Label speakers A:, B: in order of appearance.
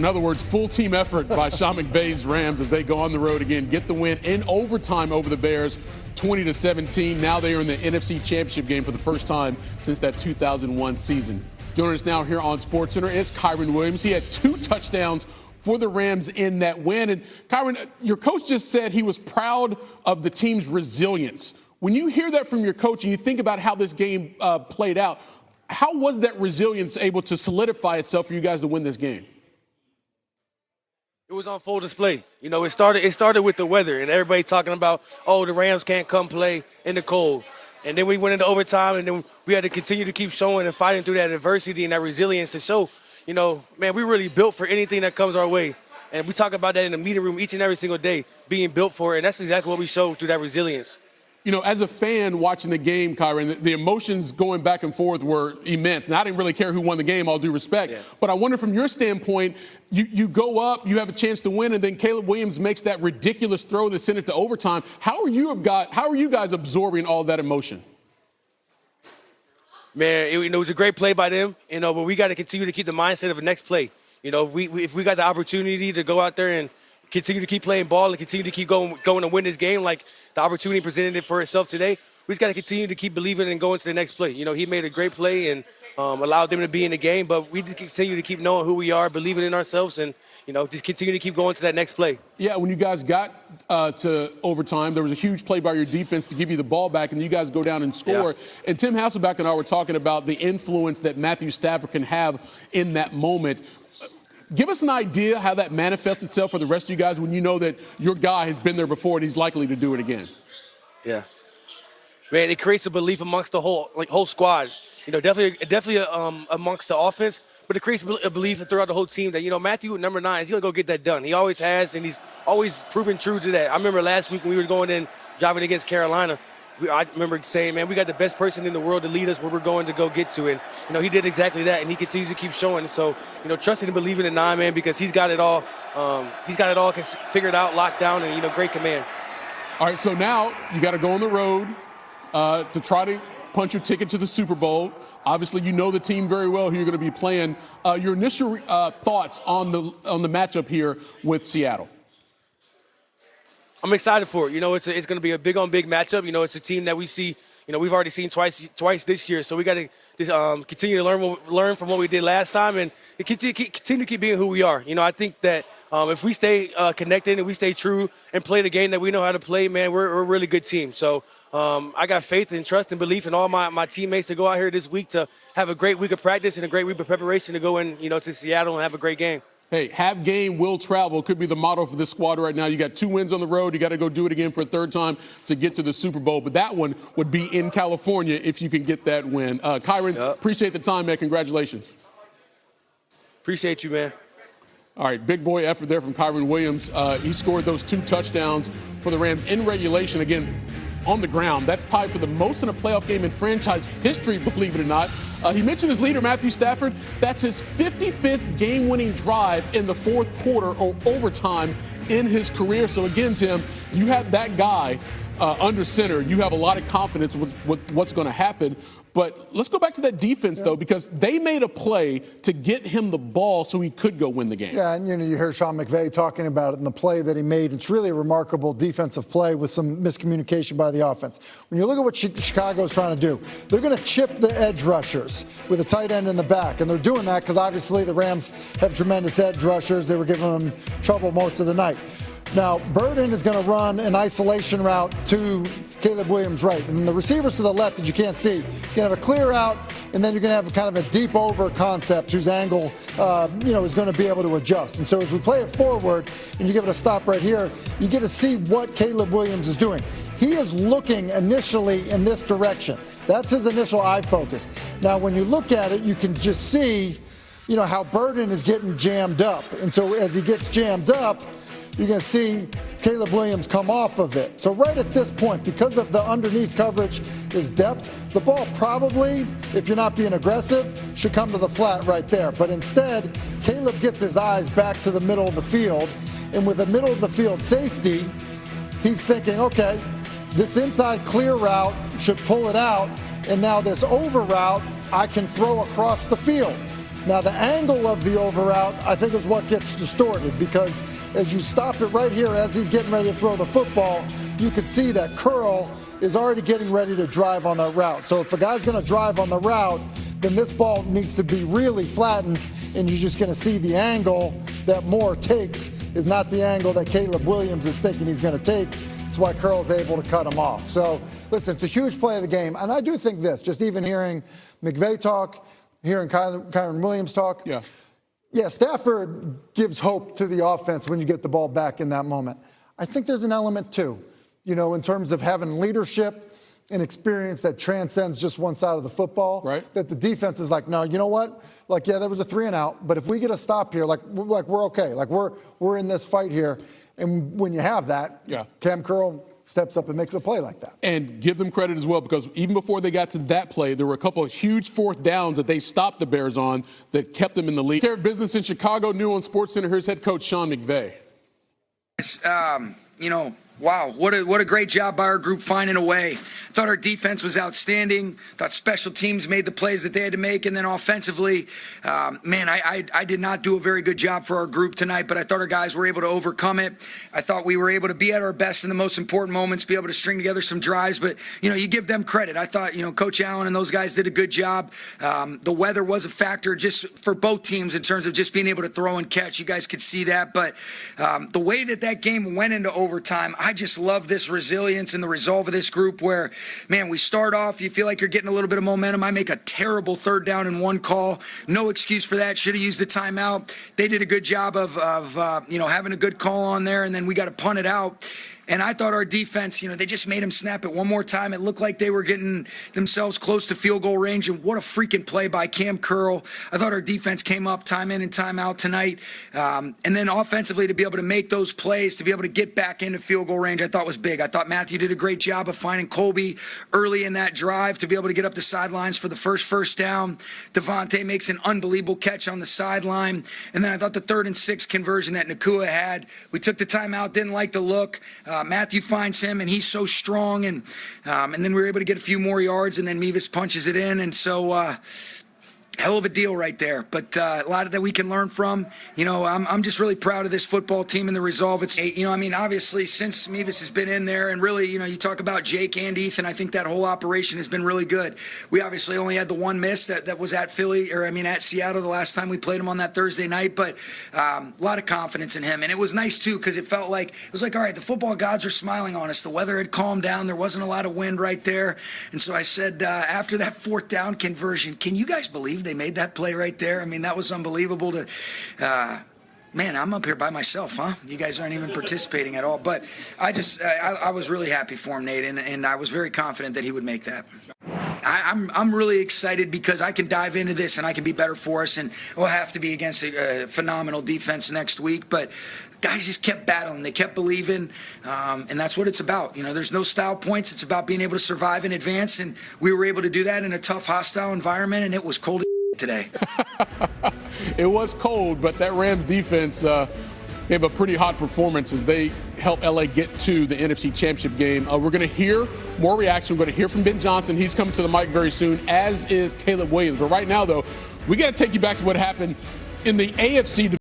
A: In other words, full team effort by Sean McVay's Rams as they go on the road again, get the win in overtime over the Bears, 20-17. Now they are in the NFC Championship game for the first time since that 2001 season. Joining us now here on SportsCenter is Kyren Williams. He had 2 touchdowns for the Rams in that win. And Kyren, your coach just said he was proud of the team's resilience. When you hear that from your coach and you think about how this game played out, how was that resilience able to solidify itself for you guys to win this game?
B: It was on full display. You know, it started with the weather and everybody talking about, oh, the Rams can't come play in the cold. And then we went into overtime, and then we had to continue to keep showing and fighting through that adversity and that resilience to show, you know, man, we really built for anything that comes our way. And we talk about that in the meeting room each and every single day, being built for it. And that's exactly what we showed through that resilience.
A: You know, as a fan watching the game, Kyren, the emotions going back and forth were immense. And I didn't really care who won the game, all due respect. Yeah. But I wonder from your standpoint, you go up, you have a chance to win, and then Caleb Williams makes that ridiculous throw that sent it to overtime. How are you guys absorbing all that emotion?
B: Man, it was a great play by them, you know, but we got to continue to keep the mindset of the next play. You know, if we got the opportunity to go out there and continue to keep playing ball and continue to keep going to win this game like the opportunity presented it for itself today, we just got to continue to keep believing and going to the next play. You know, he made a great play and allowed them to be in the game, but we just continue to keep knowing who we are, believing in ourselves, and, you know, just continue to keep going to that next play.
A: Yeah, when you guys got to overtime, there was a huge play by your defense to give you the ball back, and you guys go down and score. Yeah. And Tim Hasselbeck and I were talking about the influence that Matthew Stafford can have in that moment. Give us an idea how that manifests itself for the rest of you guys when you know that your guy has been there before and he's likely to do it again.
B: Yeah. Man, it creates a belief amongst the whole squad. You know, definitely amongst the offense, but it creates a belief throughout the whole team that, you know, Matthew, number 9, he's going to go get that done. He always has, and he's always proven true to that. I remember last week when we were going in, driving against Carolina, I remember saying, man, we got the best person in the world to lead us where we're going to go get to. And, you know, he did exactly that, and he continues to keep showing. So, you know, trusting and believing in 9, man, because he's got it all. He's got it all figured out, locked down, and, you know, great command.
A: All right, so now you got to go on the road to try to punch your ticket to the Super Bowl. Obviously, you know the team very well who you're going to be playing. Your initial thoughts on the matchup here with Seattle?
B: I'm excited for it. You know, it's going to be a big-on-big matchup. You know, it's a team that we see, you know, we've already seen twice this year. So we got to just continue to learn from what we did last time and continue to keep being who we are. You know, I think that if we stay connected and we stay true and play the game that we know how to play, man, we're a really good team. So I got faith and trust and belief in all my teammates to go out here this week to have a great week of practice and a great week of preparation to go in, you know, to Seattle and have a great game.
A: Hey, have game, will travel could be the motto for this squad right now. You got 2 wins on the road. You got to go do it again for a 3rd time to get to the Super Bowl. But that one would be in California if you can get that win. Kyren, appreciate the time, man. Congratulations.
B: Appreciate you, man.
A: All right, big boy effort there from Kyren Williams. He scored those 2 touchdowns for the Rams in regulation. Again, on the ground. That's tied for the most in a playoff game in franchise history, believe it or not. He mentioned his leader, Matthew Stafford. That's his 55th game-winning drive in the 4th quarter or overtime in his career. So, again, Tim, you have that guy under center. You have a lot of confidence with what's going to happen. But let's go back to that defense, though, because they made a play to get him the ball so he could go win the game.
C: Yeah, and, you know, you heard Sean McVay talking about it in the play that he made. It's really a remarkable defensive play with some miscommunication by the offense. When you look at what Chicago's trying to do, they're going to chip the edge rushers with a tight end in the back. And they're doing that because, obviously, the Rams have tremendous edge rushers. They were giving them trouble most of the night. Now, Burden is going to run an isolation route to Caleb Williams' right. And the receivers to the left that you can't see, you're going to have a clear out, and then you're going to have kind of a deep over concept whose angle, you know, is going to be able to adjust. And so as we play it forward, and you give it a stop right here, you get to see what Caleb Williams is doing. He is looking initially in this direction. That's his initial eye focus. Now, when you look at it, you can just see, you know, how Burden is getting jammed up. And so as he gets jammed up, you're going to see Caleb Williams come off of it. So right at this point, because of the underneath coverage is depth, the ball probably, if you're not being aggressive, should come to the flat right there. But instead, Caleb gets his eyes back to the middle of the field. And with a middle of the field safety, he's thinking, okay, this inside clear route should pull it out. And now this over route, I can throw across the field. Now, the angle of the over route, I think, is what gets distorted because as you stop it right here, as he's getting ready to throw the football, you can see that curl is already getting ready to drive on that route. So if a guy's going to drive on the route, then this ball needs to be really flattened, and you're just going to see the angle that Moore takes is not the angle that Kyren Williams is thinking he's going to take. That's why Curl's able to cut him off. So, listen, it's a huge play of the game. And I do think this, just even hearing McVay talk, hearing Kyren Williams talk. Yeah, Stafford gives hope to the offense when you get the ball back in that moment. I think there's an element, too, in terms of having leadership and experience that transcends just one side of the football.
A: Right. That
C: the defense is like, no, you know what? Like, yeah, there was a 3 and out, but if we get a stop here, we're okay. Like, we're in this fight here. And when you have that, Cam Curl steps up and makes a play like that.
A: And give them credit as well, because even before they got to that play, there were a couple of huge fourth downs that they stopped the Bears on that kept them in the lead. Care of business in Chicago, new on SportsCenter. Here's head coach Sean McVay.
D: Wow, what a great job by our group finding a way. Thought our defense was outstanding. Thought special teams made the plays that they had to make. And then offensively, I did not do a very good job for our group tonight, but I thought our guys were able to overcome it. I thought we were able to be at our best in the most important moments, be able to string together some drives. But, you give them credit. I thought, Coach Allen and those guys did a good job. The weather was a factor just for both teams in terms of just being able to throw and catch. You guys could see that. But the way that game went into overtime, I just love this resilience and the resolve of this group where, man, we start off, you feel like you're getting a little bit of momentum. I make a terrible 3rd down and 1 call. No excuse for that. Should have used the timeout. They did a good job of having a good call on there, and then we got to punt it out. And I thought our defense, they just made them snap it one more time. It looked like they were getting themselves close to field goal range. And what a freaking play by Cam Curl. I thought our defense came up time in and time out tonight. And then offensively to be able to make those plays, to be able to get back into field goal range, I thought was big. I thought Matthew did a great job of finding Colby early in that drive to be able to get up the sidelines for the first down. Devontae makes an unbelievable catch on the sideline. And then I thought the 3rd and 6 conversion that Nakua had, we took the timeout, didn't like the look. Matthew finds him, and he's so strong, and then we were able to get a few more yards, and then Mevis punches it in, and so hell of a deal right there. But a lot that we can learn from. I'm just really proud of this football team and the resolve. It's, obviously since Mevis has been in there, and really, you talk about Jake and Ethan, I think that whole operation has been really good. We obviously only had the one miss that was at at Seattle the last time we played him on that Thursday night, but a lot of confidence in him. And it was nice too, because it was like, all right, the football gods are smiling on us. The weather had calmed down. There wasn't a lot of wind right there. And so I said, after that 4th down conversion, can you guys believe they made that play right there? That was unbelievable to man, I'm up here by myself, huh? You guys aren't even participating at all. But I was really happy for him, Nate, and I was very confident that he would make that. I'm really excited because I can dive into this and I can be better for us, and we'll have to be against a phenomenal defense next week. But guys just kept battling. They kept believing, and that's what it's about. There's no style points. It's about being able to survive and advance, and we were able to do that in a tough, hostile environment, and it was cold today.
A: It was cold, but that Rams defense gave a pretty hot performance as they helped LA get to the NFC Championship game. We're going to hear more reaction. We're going to hear from Ben Johnson. He's coming to the mic very soon, as is Kyren Williams. But right now, though, we got to take you back to what happened in the AFC